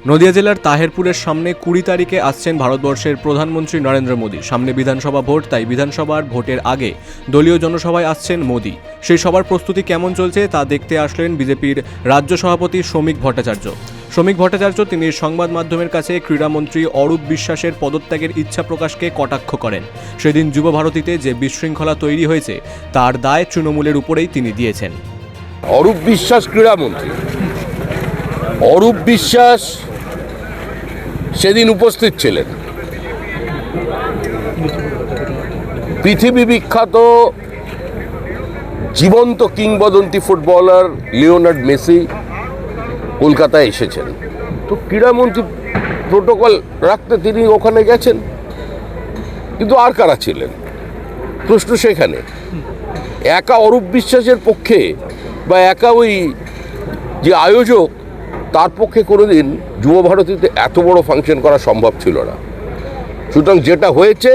নদিয়া জেলার তাহেরপুরের সামনে 20 তারিখে আসছেন ভারতবর্ষের প্রধানমন্ত্রী নরেন্দ্র মোদী। সামনে বিধানসভা ভোট, তাই বিধানসভার ভোটের আগে দলীয় জনসভায় আসছেন মোদী। সেই সভার প্রস্তুতি কেমন চলছে তা দেখতে আসলেন বিজেপির রাজ্য সভাপতি শ্রমিক ভট্টাচার্য। তিনি সংবাদ মাধ্যমের কাছে ক্রীড়ামন্ত্রী অরূপ বিশ্বাসের পদত্যাগের ইচ্ছা প্রকাশকে কটাক্ষ করেন। সেদিন যুব ভারতীতে যে বিশৃঙ্খলা তৈরি হয়েছে তার দায় তৃণমূলের উপরেই তিনি দিয়েছেন। অরূপ বিশ্বাস ক্রীড়ামন্ত্রী, অরূপ বিশ্বাস সেদিন উপস্থিত ছিলেন। পৃথিবী বিখ্যাত জীবন্ত কিংবদন্তি ফুটবলার লিওনার্ড মেসি কলকাতায় এসেছেন, তো ক্রীড়ামন্ত্রী প্রোটোকল রাখতে তিনি ওখানে গেছেন। কিন্তু আর কারা ছিলেন? প্রশ্ন সেখানে। একা অরূপ বিশ্বাসের পক্ষে বা একা ওই যে আয়োজক তার পক্ষে কোনোদিন যুব ভারতীতে এত বড় ফাংশন করা সম্ভব ছিল না। সুতরাং যেটা হয়েছে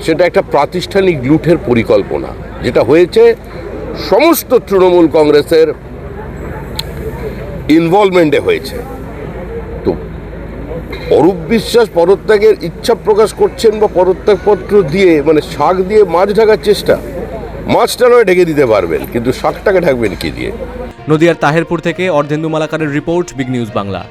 সেটা একটা প্রাতিষ্ঠানিক লুঠের পরিকল্পনা। যেটা হয়েছে সমস্ত তৃণমূল কংগ্রেসের ইনভলভমেন্টে হয়েছে। তো অরূপ বিশ্বাস পদত্যাগের ইচ্ছা প্রকাশ করছেন বা পদত্যাগপত্র দিয়ে মানে শাক দিয়ে মাছ ঢাকার চেষ্টা। মাছটা নয় ঢেকে দিতে পারবেন, কিন্তু শাকটাকে ঢাকবেন কি দিয়ে? নদিয়ার তাহেরপুর থেকে অর্ধেন্দু মালাকারের রিপোর্ট, বিগ নিউজ বাংলা।